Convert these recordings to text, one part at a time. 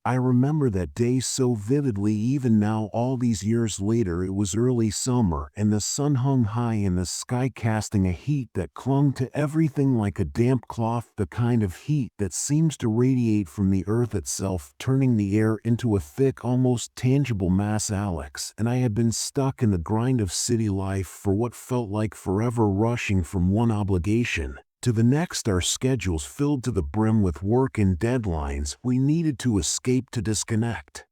I remember that day so vividly even now all these years later. It was early summer and the sun hung high in the sky casting a heat that clung to everything like a damp cloth, the kind of heat that seems to radiate from the earth itself, turning the air into a thick, almost tangible mass. Alex and I had been stuck in the grind of city life for what felt like forever, rushing from one obligation to the next, our schedules filled to the brim with work and deadlines. We needed to escape, to disconnect.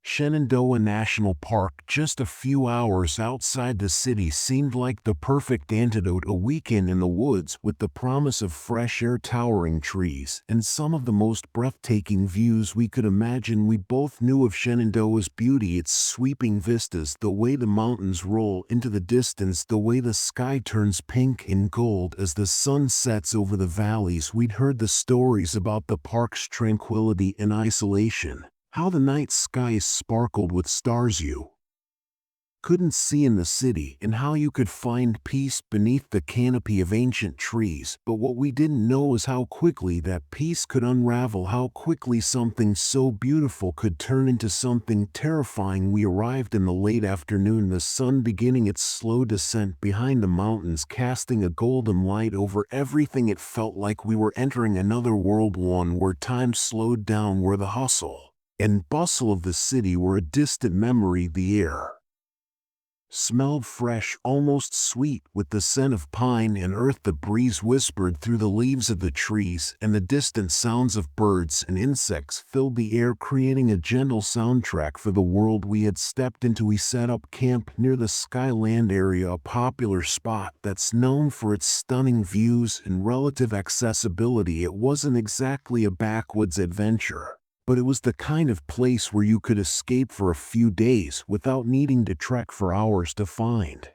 Shenandoah National Park, just a few hours outside the city, seemed like the perfect antidote. A weekend in the woods with the promise of fresh air, towering trees, and some of the most breathtaking views we could imagine. We both knew of Shenandoah's beauty, its sweeping vistas, the way the mountains roll into the distance, the way the sky turns pink and gold as the sun sets over the valleys. We'd heard the stories about the park's tranquility and isolation, how the night skies sparkled with stars you couldn't see in the city, and how you could find peace beneath the canopy of ancient trees. But what we didn't know is how quickly that peace could unravel, how quickly something so beautiful could turn into something terrifying. We arrived in the late afternoon, the sun beginning its slow descent behind the mountains, casting a golden light over everything. It felt like we were entering another world, one where time slowed down, where the hustle and bustle of the city were a distant memory. The air smelled fresh, almost sweet, with the scent of pine and earth. The breeze whispered through the leaves of the trees, and the distant sounds of birds and insects filled the air, creating a gentle soundtrack for the world we had stepped into. We set up camp near the Skyland area, a popular spot that's known for its stunning views and relative accessibility. It wasn't exactly a backwoods adventure, but it was the kind of place where you could escape for a few days without needing to trek for hours to find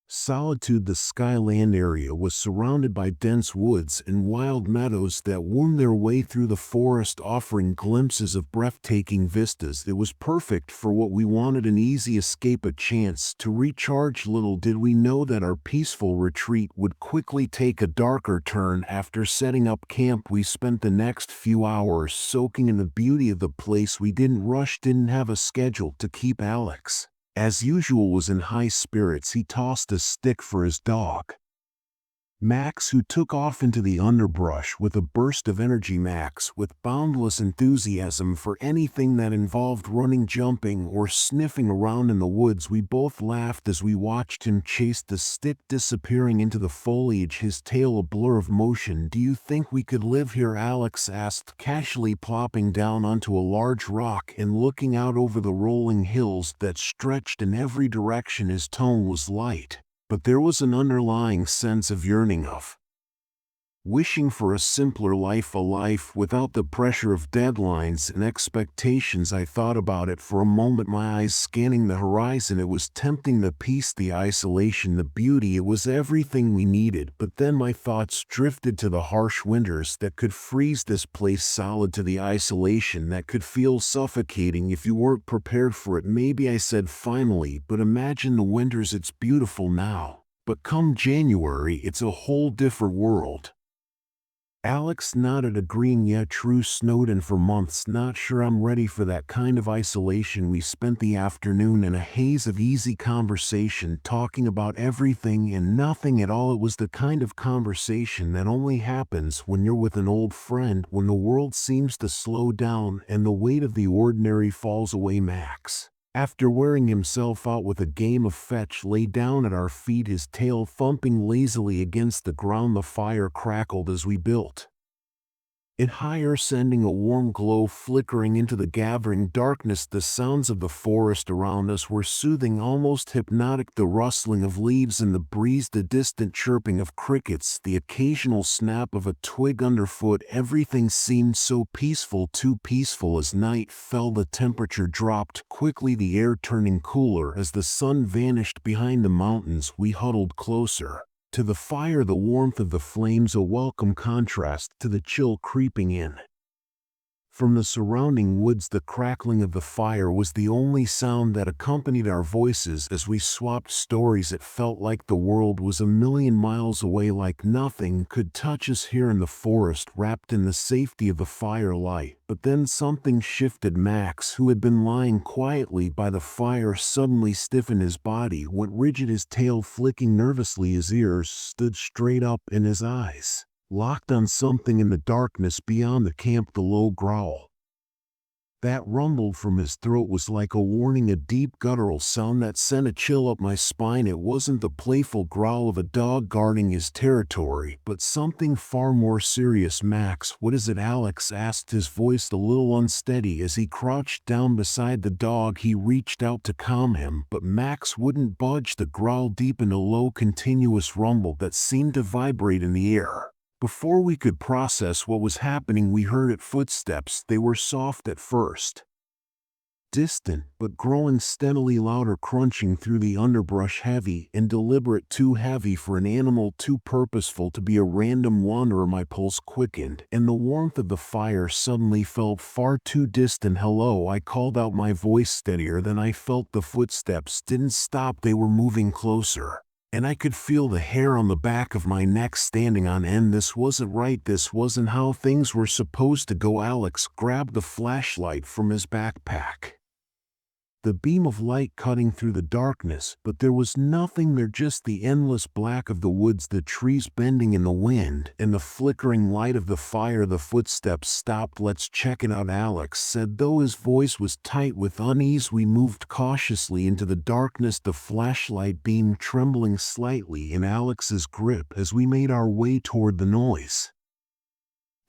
solitude. The Skyland area was surrounded by dense woods and wild meadows that wound their way through the forest, offering glimpses of breathtaking vistas. It was perfect for what we wanted, an easy escape, a chance to recharge. Little did we know that our peaceful retreat would quickly take a darker turn. After setting up camp, we spent the next few hours soaking in the beauty of the place. We didn't rush, didn't have a schedule to keep. Alex, as usual, was in high spirits. He tossed a stick for his dog, Max, who took off into the underbrush with a burst of energy. Max, with boundless enthusiasm for anything that involved running, jumping, or sniffing around in the woods. We both laughed as we watched him chase the stick, disappearing into the foliage, his tail a blur of motion. "Do you think we could live here?" Alex asked, casually, plopping down onto a large rock and looking out over the rolling hills that stretched in every direction. His tone was light, but there was an underlying sense of yearning, of wishing for a simpler life, a life without the pressure of deadlines and expectations. I thought about it for a moment, my eyes scanning the horizon. It was tempting, the peace, the isolation, the beauty. It was everything we needed. But then my thoughts drifted to the harsh winters that could freeze this place solid, to the isolation that could feel suffocating if you weren't prepared for it. "Maybe," I said finally, "but imagine the winters. It's beautiful now, but come January, it's a whole different world." Alex nodded, agreeing. "Yeah, true, snowed in for months. Not sure I'm ready for that kind of isolation." We spent the afternoon in a haze of easy conversation, talking about everything and nothing at all. It was the kind of conversation that only happens when you're with an old friend, when the world seems to slow down and the weight of the ordinary falls away. Max, after wearing himself out with a game of fetch, lay down at our feet, his tail thumping lazily against the ground. The fire crackled as we built it higher, sending a warm glow flickering into the gathering darkness. The sounds of the forest around us were soothing, almost hypnotic. The rustling of leaves in the breeze, the distant chirping of crickets, the occasional snap of a twig underfoot. Everything seemed so peaceful, too peaceful. As night fell, the temperature dropped quickly, the air turning cooler as the sun vanished behind the mountains. We huddled closer to the fire, the warmth of the flames a welcome contrast to the chill creeping in From the surrounding woods, the crackling of the fire was the only sound that accompanied our voices as we swapped stories. It felt like the world was a million miles away, like nothing could touch us here in the forest, wrapped in the safety of the firelight. But then something shifted. Max, who had been lying quietly by the fire, suddenly stiffened. His body went rigid, his tail flicking nervously, his ears stood straight up, and his eyes locked on something in the darkness beyond the camp. The low growl that rumbled from his throat was like a warning, a deep guttural sound that sent a chill up my spine. It wasn't the playful growl of a dog guarding his territory, but something far more serious. "Max, what is it?" Alex asked, his voice a little unsteady. As he crouched down beside the dog, he reached out to calm him, but Max wouldn't budge. The growl deepened, a low, continuous rumble that seemed to vibrate in the air. Before we could process what was happening, we heard footsteps. They were soft at first, distant, but growing steadily louder, crunching through the underbrush, heavy and deliberate, too heavy for an animal, too purposeful to be a random wanderer. My pulse quickened, and the warmth of the fire suddenly felt far too distant. "Hello," I called out, my voice steadier than I felt. The footsteps didn't stop, they were moving closer, and I could feel the hair on the back of my neck standing on end. This wasn't right. This wasn't how things were supposed to go. Alex grabbed the flashlight from his backpack, the beam of light cutting through the darkness, but there was nothing there, just the endless black of the woods, the trees bending in the wind, and the flickering light of the fire. The footsteps stopped. "Let's check it out," Alex said, though his voice was tight with unease. We moved cautiously into the darkness, the flashlight beam trembling slightly in Alex's grip as we made our way toward the noise.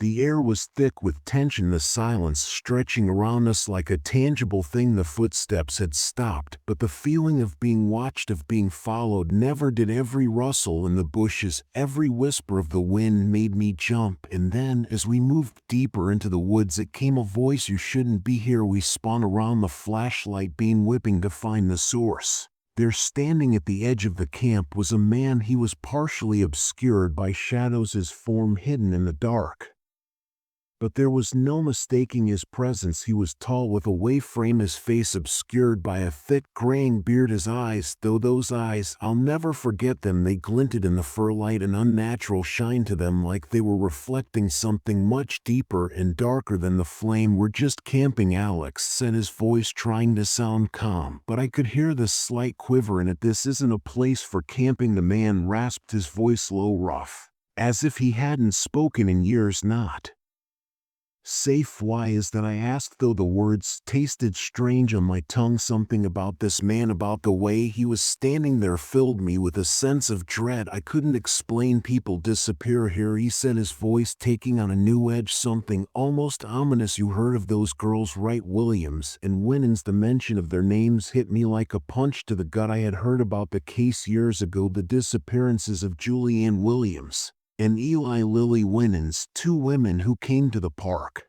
The air was thick with tension, the silence stretching around us like a tangible thing. The footsteps had stopped, but the feeling of being watched, of being followed, never did. Every rustle in the bushes, every whisper of the wind made me jump. And then, as we moved deeper into the woods, it came, a voice: "You shouldn't be here." We spun around, the flashlight beam whipping, to find the source. There, standing at the edge of the camp, was a man. He was partially obscured by shadows, his form hidden in the dark, but there was no mistaking his presence. He was tall, with a way frame, his face obscured by a thick graying beard. His eyes, though those eyes, I'll never forget them, they glinted in the fur light, an unnatural shine to them, like they were reflecting something much deeper and darker than the flame. "We're just camping," Alex said, his voice trying to sound calm, but I could hear the slight quiver in it. "This isn't a place for camping," the man rasped, his voice low, rough, as if he hadn't spoken in years. "Not safe." "Why is that?" I asked, though the words tasted strange on my tongue. Something about this man, about the way he was standing there, filled me with a sense of dread I couldn't explain. "People disappear here," he said, his voice taking on a new edge, something almost ominous. "You heard of those girls, right? Williams and Winans." The mention of their names hit me like a punch to the gut. I had heard about the case years ago, the disappearances of Julianne Williams and Eli Lily Winans, two women who came to the park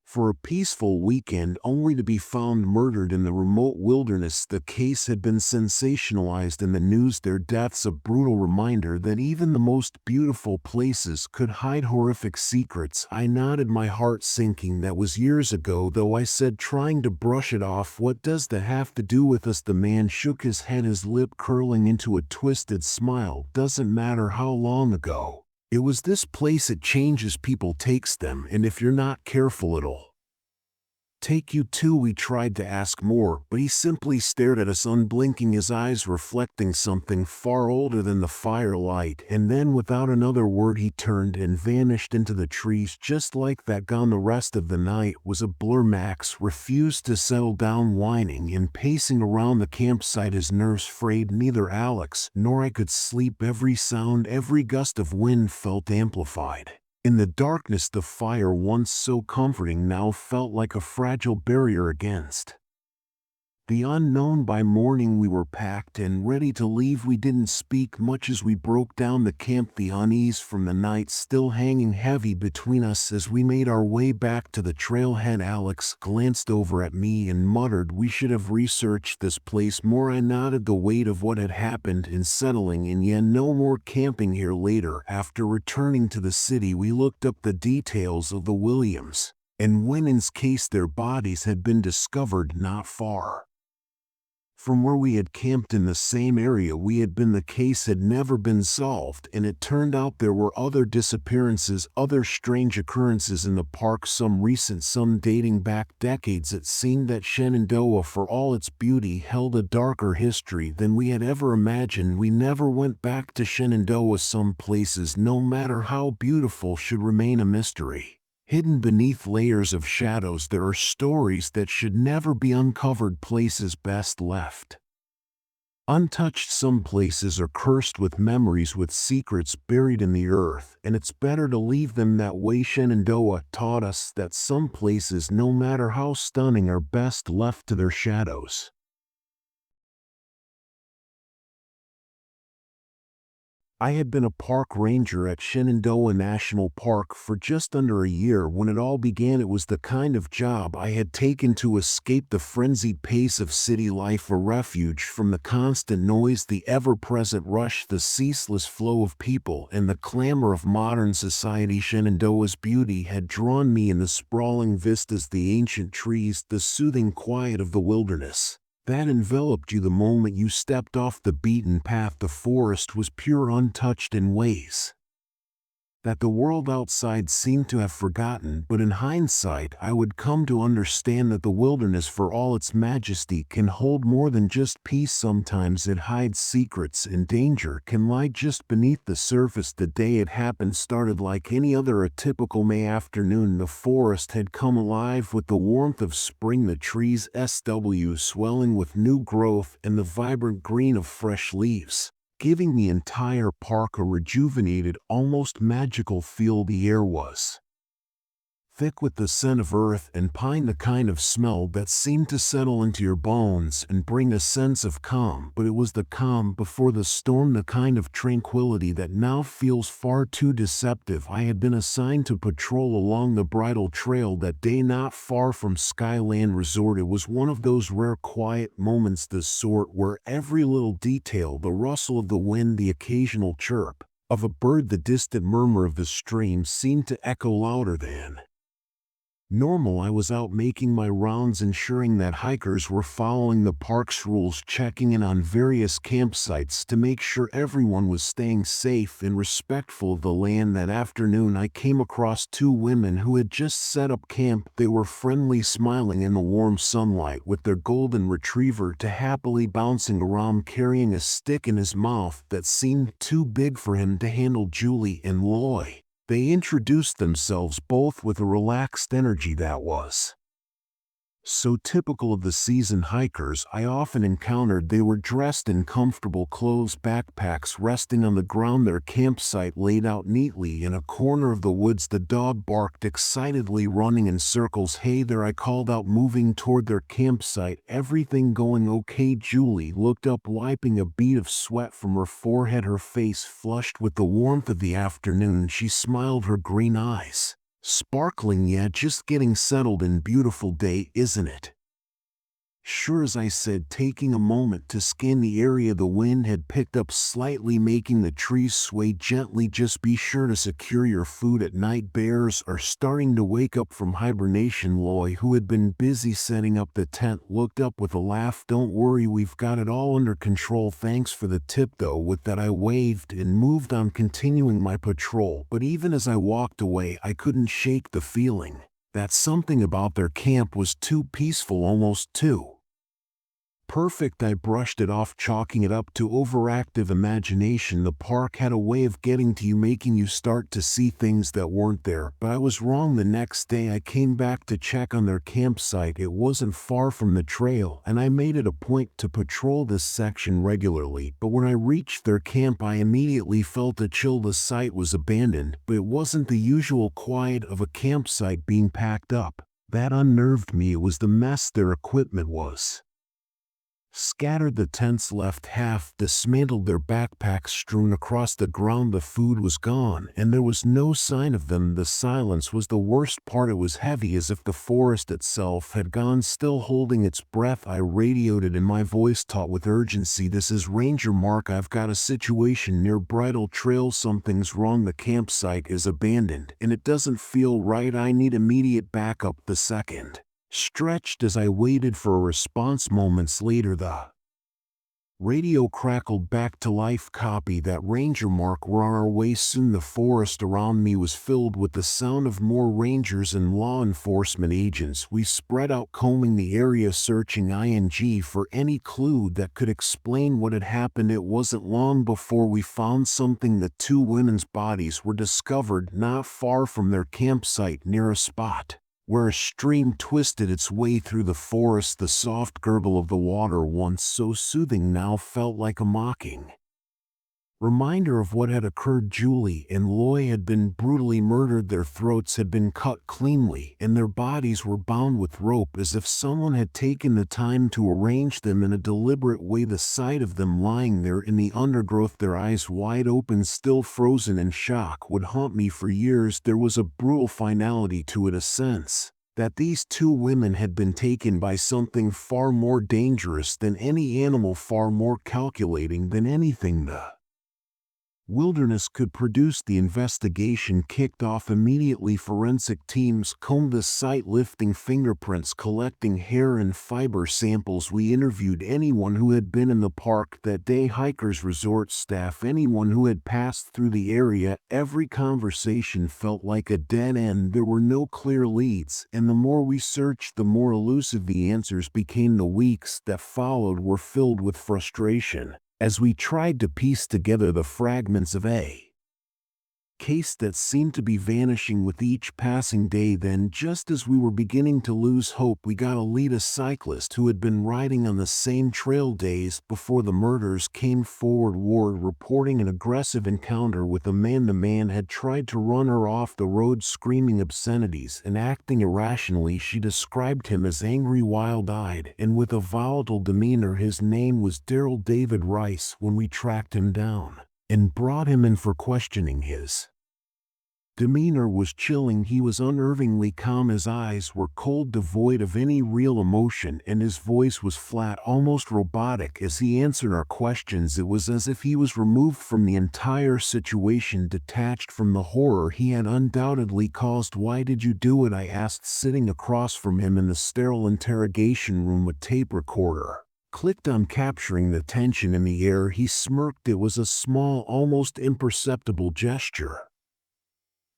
for a peaceful weekend only to be found murdered in the remote wilderness. The case had been sensationalized in the news, their deaths a brutal reminder that even the most beautiful places could hide horrific secrets. I nodded, my heart sinking. "That was years ago, though," I said, trying to brush it off. "What does that have to do with us?" The man shook his head, his lip curling into a twisted smile. "Doesn't matter how long ago it was. This place, it changes people, takes them, and if you're not careful, it'll take you too." We tried to ask more, but he simply stared at us, unblinking, his eyes reflecting something far older than the firelight. And then, without another word, he turned and vanished into the trees. Just like that, gone. The rest of the night was a blur. Max refused to settle down, whining and pacing around the campsite, his nerves frayed. Neither Alex nor I could sleep. Every sound, every gust of wind felt amplified. In the darkness, the fire, once so comforting, now felt like a fragile barrier against the unknown. By morning we were packed and ready to leave. We didn't speak much as we broke down the camp, the unease from the night still hanging heavy between us. As we made our way back to the trailhead, Alex glanced over at me and muttered, "We should have researched this place more." I nodded, the weight of what had happened in settling in. "Yeah, no more camping here." Later, after returning to the city, we looked up the details of the Williams and when in case their bodies had been discovered not far from where we had camped in the same area we had been. The case had never been solved, and it turned out there were other disappearances, other strange occurrences in the park, some recent, some dating back decades. It seemed that Shenandoah, for all its beauty, held a darker history than we had ever imagined. We never went back to Shenandoah. Some places, no matter how beautiful, should remain a mystery. Hidden beneath layers of shadows, there are stories that should never be uncovered, places best left untouched. Some places are cursed with memories, with secrets buried in the earth, and it's better to leave them that way. Shenandoah taught us that some places, no matter how stunning, are best left to their shadows. I had been a park ranger at Shenandoah National Park for just under a year when it all began. It was the kind of job I had taken to escape the frenzied pace of city life, a refuge from the constant noise, the ever-present rush, the ceaseless flow of people, and the clamor of modern society. Shenandoah's beauty had drawn me in, the sprawling vistas, the ancient trees, the soothing quiet of the wilderness that enveloped you the moment you stepped off the beaten path. The forest was pure, untouched in ways that the world outside seemed to have forgotten, but in hindsight I would come to understand that the wilderness, for all its majesty, can hold more than just peace. Sometimes it hides secrets, and danger can lie just beneath the surface. The day it happened started like any other, a typical May afternoon. The forest had come alive with the warmth of spring, the trees swelling with new growth and the vibrant green of fresh leaves, giving the entire park a rejuvenated, almost magical feel. The air was thick with the scent of earth and pine, the kind of smell that seemed to settle into your bones and bring a sense of calm. But it was the calm before the storm, the kind of tranquility that now feels far too deceptive. I had been assigned to patrol along the Bridle Trail that day, not far from Skyland Resort. It was one of those rare quiet moments, the sort where every little detail, the rustle of the wind, the occasional chirp of a bird, the distant murmur of the stream, seemed to echo louder than normal. I was out making my rounds, ensuring that hikers were following the park's rules, checking in on various campsites to make sure everyone was staying safe and respectful of the land. That afternoon I came across two women who had just set up camp. They were friendly, smiling in the warm sunlight, with their golden retriever happily bouncing around, carrying a stick in his mouth that seemed too big for him to handle. Julie and Loy. They introduced themselves, both with a relaxed energy that was so typical of the seasoned hikers I often encountered. They were dressed in comfortable clothes, backpacks resting on the ground, their campsite laid out neatly in a corner of the woods. The dog barked excitedly, running in circles. "Hey there," I called out, moving toward their campsite. "Everything going okay?" Julie looked up, wiping a bead of sweat from her forehead, her face flushed with the warmth of the afternoon. She smiled, her green eyes sparkling. "Yeah, just getting settled in. Beautiful day, isn't it?" "Sure," as I said, taking a moment to scan the area. The wind had picked up slightly, making the trees sway gently. "Just be sure to secure your food at night. Bears are starting to wake up from hibernation." Loy, who had been busy setting up the tent, looked up with a laugh. "Don't worry, we've got it all under control." "Thanks for the tip, though." With that I waved and moved on, continuing my patrol. But even as I walked away, I couldn't shake the feeling that something about their camp was too peaceful, almost too perfect. I brushed it off, chalking it up to overactive imagination. The park had a way of getting to you, making you start to see things that weren't there. But I was wrong. The next day I came back to check on their campsite. It wasn't far from the trail, and I made it a point to patrol this section regularly. But when I reached their camp, I immediately felt a chill. The site was abandoned, but it wasn't the usual quiet of a campsite being packed up that unnerved me. It was the mess their equipment was scattered the tent's left half, dismantled their backpacks strewn across the ground. The food was gone, and there was no sign of them. The silence was the worst part. It was heavy, as if the forest itself had gone, still holding its breath. I radioed it, and my voice taut with urgency. "This is Ranger Mark. I've got a situation near Bridle Trail. Something's wrong. The campsite is abandoned, and it doesn't feel right. I need immediate backup." The second stretched as I waited for a response. Moments later, the radio crackled back to life. "Copy that, Ranger Mark. We're on our way soon." The forest around me was filled with the sound of more rangers and law enforcement agents. We spread out, combing the area, searching for any clue that could explain what had happened. It wasn't long before we found something. The two women's bodies were discovered not far from their campsite, near a spot where a stream twisted its way through the forest. The soft gurgle of the water, once so soothing, now felt like a mocking reminder of what had occurred. Julie and Loy had been brutally murdered. Their throats had been cut cleanly, and their bodies were bound with rope, as if someone had taken the time to arrange them in a deliberate way. The sight of them lying there in the undergrowth, their eyes wide open, still frozen in shock, would haunt me for years. There was a brutal finality to it, a sense that these two women had been taken by something far more dangerous than any animal, far more calculating than anything the wilderness could produce. The investigation kicked off immediately. Forensic teams combed the site, lifting fingerprints, collecting hair and fiber samples. We interviewed anyone who had been in the park that day, hikers, resort staff, anyone who had passed through the area. Every conversation felt like a dead end. There were no clear leads, and the more we searched, the more elusive the answers became. The weeks that followed were filled with frustration as we tried to piece together the fragments of a case that seemed to be vanishing with each passing day. Then, just as we were beginning to lose hope, we got a lead: a cyclist who had been riding on the same trail days before the murders came forward, reporting an aggressive encounter with a man. The man had tried to run her off the road, screaming obscenities and acting irrationally. She described him as angry, wild-eyed, and with a volatile demeanor. His name was Daryl David Rice. When we tracked him down and brought him in for questioning, his demeanor was chilling. He was unnervingly calm. His eyes were cold, devoid of any real emotion, and his voice was flat, almost robotic, as he answered our questions. It was as if he was removed from the entire situation, detached from the horror he had undoubtedly caused. "Why did you do it?" I asked, sitting across from him in the sterile interrogation room. A tape recorder clicked on, capturing the tension in the air. He smirked. It was a small, almost imperceptible gesture,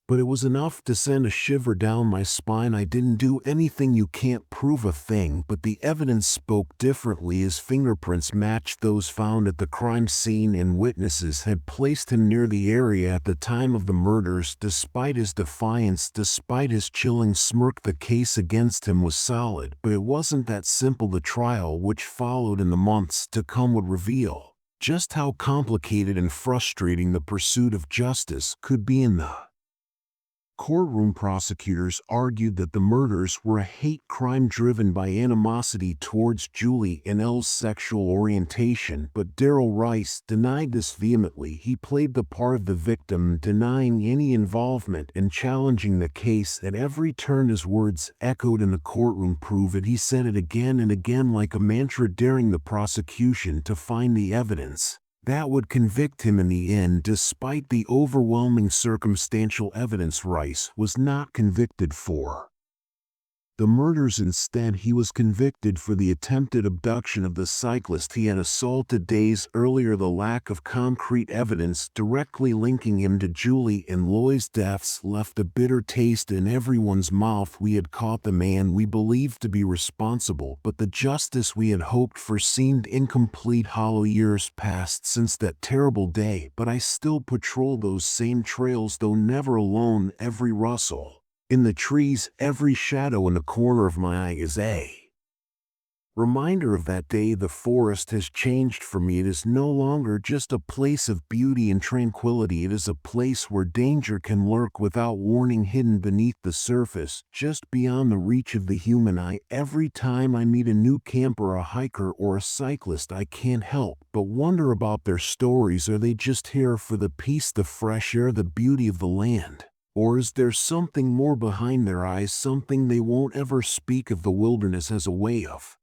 but it was enough to send a shiver down my spine. "I didn't do anything. You can't prove a thing." But the evidence spoke differently. His fingerprints matched those found at the crime scene, and witnesses had placed him near the area at the time of the murders. Despite his defiance, despite his chilling smirk, the case against him was solid. But it wasn't that simple. The trial, which followed in the months to come, would reveal just how complicated and frustrating the pursuit of justice could be. In the courtroom, prosecutors argued that the murders were a hate crime driven by animosity towards Julie and Elle's sexual orientation, but Daryl Rice denied this vehemently. He played the part of the victim, denying any involvement and challenging the case at every turn. His words echoed in the courtroom. "Prove it." He said it again and again like a mantra, daring the prosecution to find the evidence that would convict him in the end. Despite the overwhelming circumstantial evidence, Rice was not convicted for the murders. Instead, he was convicted for the attempted abduction of the cyclist he had assaulted days earlier. The lack of concrete evidence directly linking him to Julie and Loy's deaths left a bitter taste in everyone's mouth. We had caught the man we believed to be responsible, but the justice we had hoped for seemed incomplete. Hollow years passed since that terrible day, but I still patrol those same trails, though never alone. Every rustle in the trees, every shadow in the corner of my eye is a Reminder of that day. The forest has changed for me. It is no longer just a place of beauty and tranquility. It is a place where danger can lurk without warning, hidden beneath the surface, just beyond the reach of the human eye. Every time I meet a new camper, a hiker, or a cyclist, I can't help but wonder about their stories. Are they just here for the peace, the fresh air, the beauty of the land? Or is there something more behind their eyes, something they won't ever speak of? The wilderness as a way of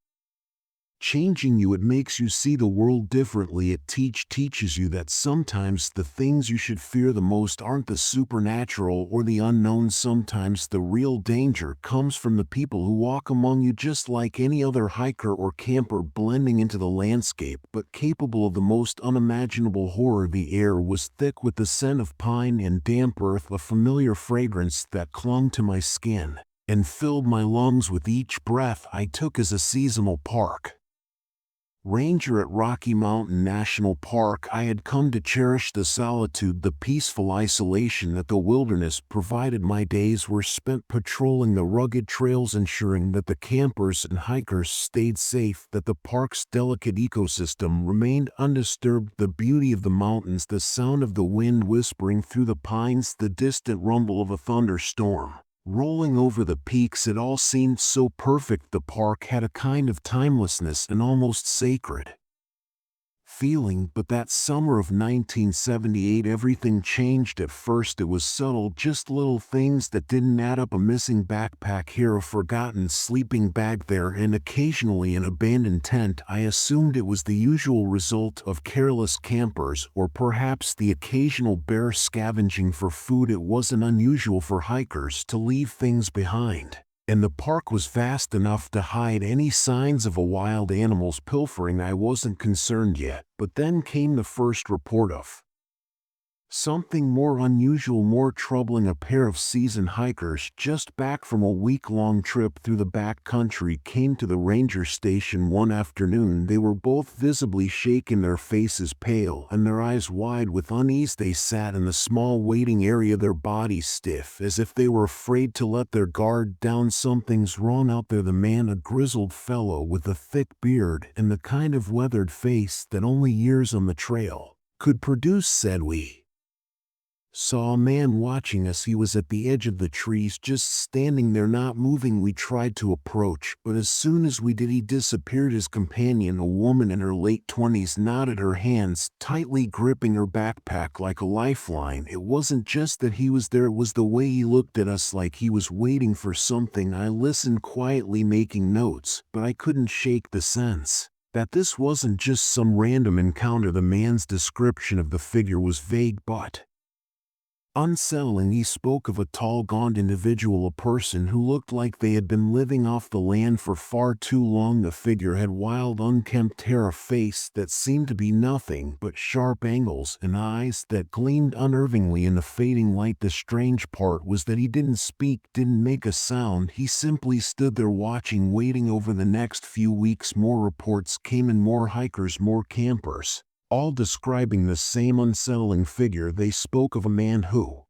changing you. It makes you see the world differently. It teaches you that sometimes the things you should fear the most aren't the supernatural or the unknown. Sometimes the real danger comes from the people who walk among you, just like any other hiker or camper, blending into the landscape, but capable of the most unimaginable horror. The air was thick with the scent of pine and damp earth, a familiar fragrance that clung to my skin and filled my lungs with each breath I took. As a seasonal park ranger at Rocky Mountain National Park, I had come to cherish the solitude, the peaceful isolation that the wilderness provided. My days were spent patrolling the rugged trails, ensuring that the campers and hikers stayed safe, that the park's delicate ecosystem remained undisturbed. The beauty of the mountains, the sound of the wind whispering through the pines, the distant rumble of a thunderstorm rolling over the peaks, it all seemed so perfect. The park had a kind of timelessness and almost sacred feeling. But that summer of 1978, everything changed. At first it was subtle, just little things that didn't add up. A missing backpack here, a forgotten sleeping bag there, and occasionally an abandoned tent. I assumed it was the usual result of careless campers, or perhaps the occasional bear scavenging for food. It wasn't unusual for hikers to leave things behind, and the park was vast enough to hide any signs of a wild animal's pilfering. I wasn't concerned yet, but then came the first report of something more unusual, more troubling. A pair of seasoned hikers, just back from a week-long trip through the backcountry, came to the ranger station one afternoon. They were both visibly shaken, their faces pale and their eyes wide with unease. They sat in the small waiting area, their bodies stiff, as if they were afraid to let their guard down. Something's wrong out there. The man, a grizzled fellow with a thick beard and the kind of weathered face that only years on the trail could produce, said. We saw a man watching us. He was at the edge of the trees, just standing there, not moving. We tried to approach, but as soon as we did, he disappeared. His companion, a woman in her late 20s, nodded, her hands tightly gripping her backpack like a lifeline. It wasn't just that he was there, it was the way he looked at us, like he was waiting for something. I listened quietly, making notes, but I couldn't shake the sense that this wasn't just some random encounter. The man's description of the figure was vague but unsettling. He spoke of a tall, gaunt individual, a person who looked like they had been living off the land for far too long. The figure had wild, unkempt hair, a face that seemed to be nothing but sharp angles, and eyes that gleamed unnervingly in the fading light. The strange part was that he didn't speak, didn't make a sound. He simply stood there watching, waiting. Over the next few weeks, more reports came in, more hikers, more campers, all describing the same unsettling figure. They spoke of a man who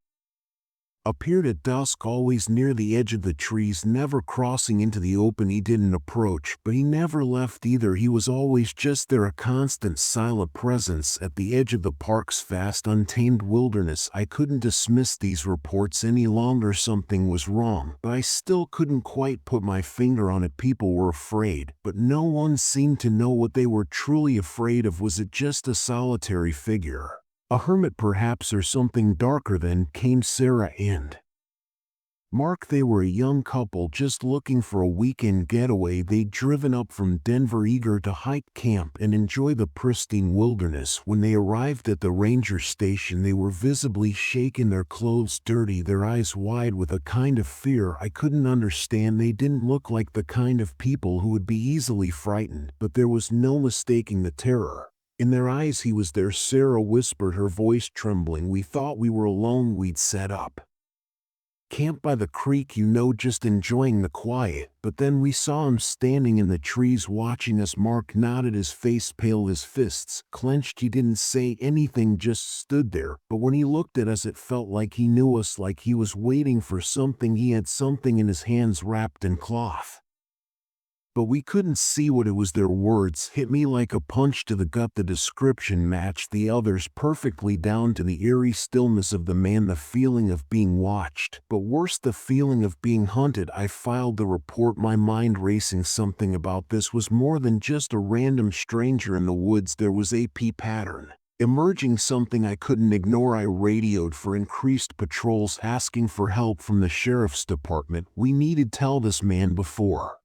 appeared at dusk, always near the edge of the trees, never crossing into the open. He didn't approach, but he never left either. He was always just there, a constant silent presence at the edge of the park's vast, untamed wilderness. I couldn't dismiss these reports any longer. Something was wrong, but I still couldn't quite put my finger on it. People were afraid, but no one seemed to know what they were truly afraid of. Was it just a solitary figure, a hermit perhaps, or something darker? Then came Sarah and Mark. They were a young couple just looking for a weekend getaway. They'd driven up from Denver, eager to hike, camp, and enjoy the pristine wilderness. When they arrived at the ranger station, they were visibly shaken, their clothes dirty, their eyes wide with a kind of fear I couldn't understand. They didn't look like the kind of people who would be easily frightened, but there was no mistaking the terror in their eyes. He was there, Sarah whispered, her voice trembling. We thought we were alone. We'd set up camp by the creek, just enjoying the quiet, but then we saw him standing in the trees watching us. Mark nodded, his face pale, his fists clenched. He didn't say anything, just stood there, but when he looked at us, it felt like he knew us, like he was waiting for something. He had something in his hands wrapped in cloth. but we couldn't see what it was. Their words hit me like a punch to the gut. The description matched the others perfectly down to the eerie stillness of the man, the feeling of being watched, but worse, the feeling of being hunted. I filed the report, my mind racing. Something about this was more than just a random stranger in the woods. There was a pattern emerging, something I couldn't ignore. I radioed for increased patrols, asking for help from the sheriff's department. We needed to tell this man before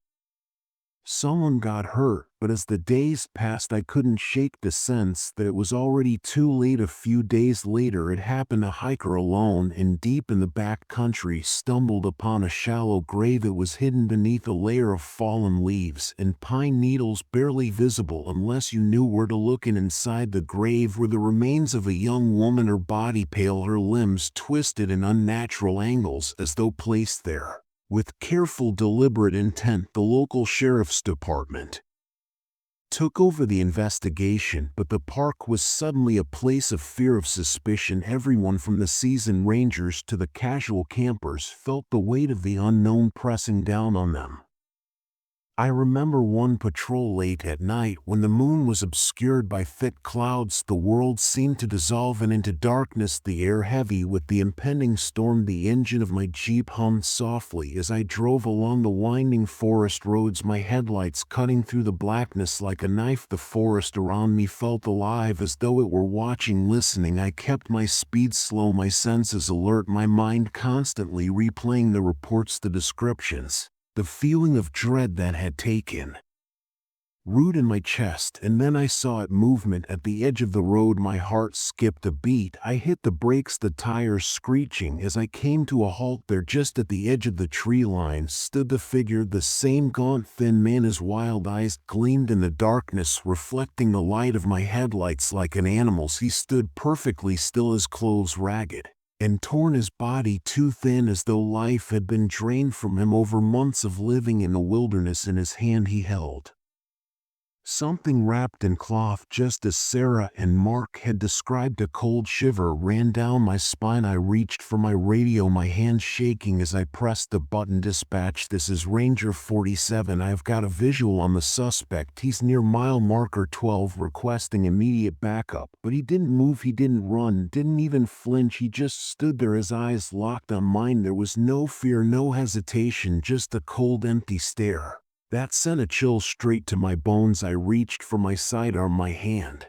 someone got hurt, but as the days passed I couldn't shake the sense that it was already too late. A few days later it happened. A hiker alone and deep in the back country stumbled upon a shallow grave. It was hidden beneath a layer of fallen leaves and pine needles, barely visible unless you knew where to look, and inside the grave were the remains of a young woman, her body pale, her limbs twisted in unnatural angles as though placed there with careful, deliberate intent. The local sheriff's department took over the investigation, but the park was suddenly a place of fear, of suspicion. Everyone from the seasoned rangers to the casual campers felt the weight of the unknown pressing down on them. I remember one patrol late at night when the moon was obscured by thick clouds. The world seemed to dissolve into darkness, the air heavy with the impending storm. The engine of my Jeep hummed softly as I drove along the winding forest roads, my headlights cutting through the blackness like a knife. The forest around me felt alive, as though it were watching, listening. I kept my speed slow, my senses alert, my mind constantly replaying the reports, the descriptions. The feeling of dread that had taken root in my chest, and then I saw it, movement at the edge of the road. My heart skipped a beat. I hit the brakes, the tires screeching as I came to a halt. There, just at the edge of the tree line, stood the figure, the same gaunt, thin man. His wild eyes gleamed in the darkness, reflecting the light of my headlights like an animal's. He stood perfectly still, his clothes ragged and torn, his body too thin, as though life had been drained from him over months of living in the wilderness. In his hand he held something wrapped in cloth, just as Sarah and Mark had described. A cold shiver ran down my spine. I reached for my radio, my hand shaking as I pressed the button. Dispatch, this is Ranger 47. I've got a visual on the suspect. He's near mile marker 12, requesting immediate backup. But he didn't move, he didn't run, didn't even flinch. He just stood there, his eyes locked on mine. There was no fear, no hesitation, just a cold, empty stare that sent a chill straight to my bones. I reached for my sidearm, my hand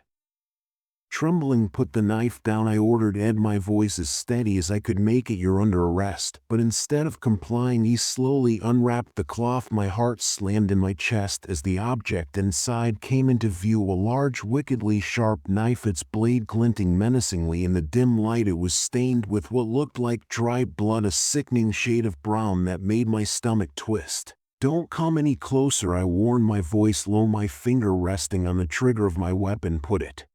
trembling. Put the knife down, I ordered Ed, my voice as steady as I could make it. You're under arrest. But instead of complying, he slowly unwrapped the cloth. My heart slammed in my chest as the object inside came into view, a large, wickedly sharp knife, its blade glinting menacingly in the dim light. It was stained with what looked like dried blood, a sickening shade of brown that made my stomach twist. Don't come any closer, I warned, my voice low, my finger resting on the trigger of my weapon. Put it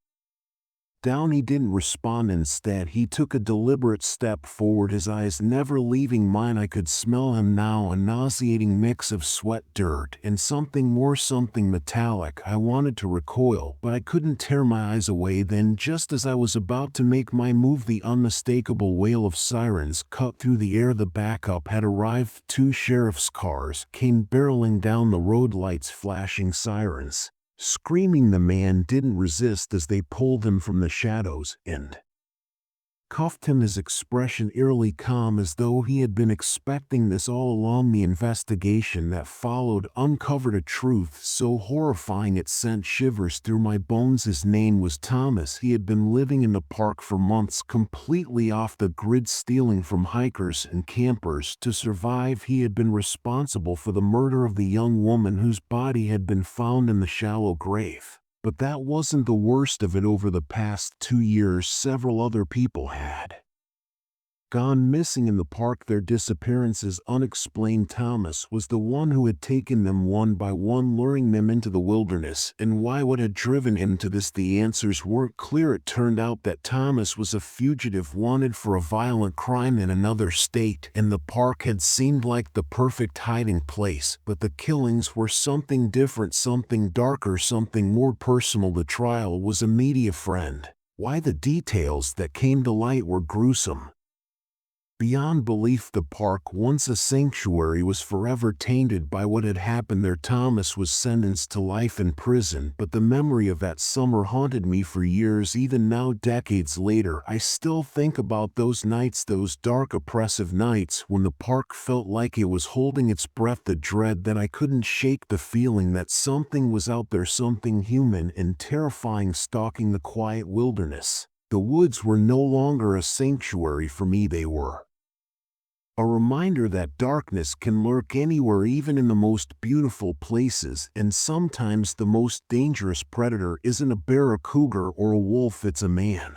down. He didn't respond. Instead, he took a deliberate step forward, his eyes never leaving mine. I could smell him now, a nauseating mix of sweat, dirt, and something more, something metallic. I wanted to recoil, but I couldn't tear my eyes away. Then, just as I was about to make my move, the unmistakable wail of sirens cut through the air. The backup had arrived. 2 sheriff's cars came barreling down the road, lights flashing, sirens screaming. The man didn't resist as they pulled him from the shadows and cuffed him, his expression eerily calm, as though he had been expecting this all along. The investigation that followed uncovered a truth so horrifying it sent shivers through my bones. His name was Thomas. He had been living in the park for months, completely off the grid, stealing from hikers and campers to survive. He had been responsible for the murder of the young woman whose body had been found in the shallow grave. But that wasn't the worst of it. Over the past 2 years, several other people had gone missing in the park, their disappearances unexplained. Thomas was the one who had taken them one by one, luring them into the wilderness. And why? What had driven him to this? The answers weren't clear. It turned out that Thomas was a fugitive wanted for a violent crime in another state, and the park had seemed like the perfect hiding place. But the killings were something different, something darker, something more personal. The trial was a media friend. Why? The details that came to light were gruesome. Beyond belief, the park, once a sanctuary, was forever tainted by what had happened there. Thomas was sentenced to life in prison, but the memory of that summer haunted me for years. Even now, decades later, I still think about those nights, those dark, oppressive nights when the park felt like it was holding its breath, the dread that I couldn't shake, the feeling that something was out there, something human and terrifying, stalking the quiet wilderness. The woods were no longer a sanctuary for me, they were a reminder that darkness can lurk anywhere, even in the most beautiful places, and sometimes the most dangerous predator isn't a bear, a cougar, or a wolf, it's a man.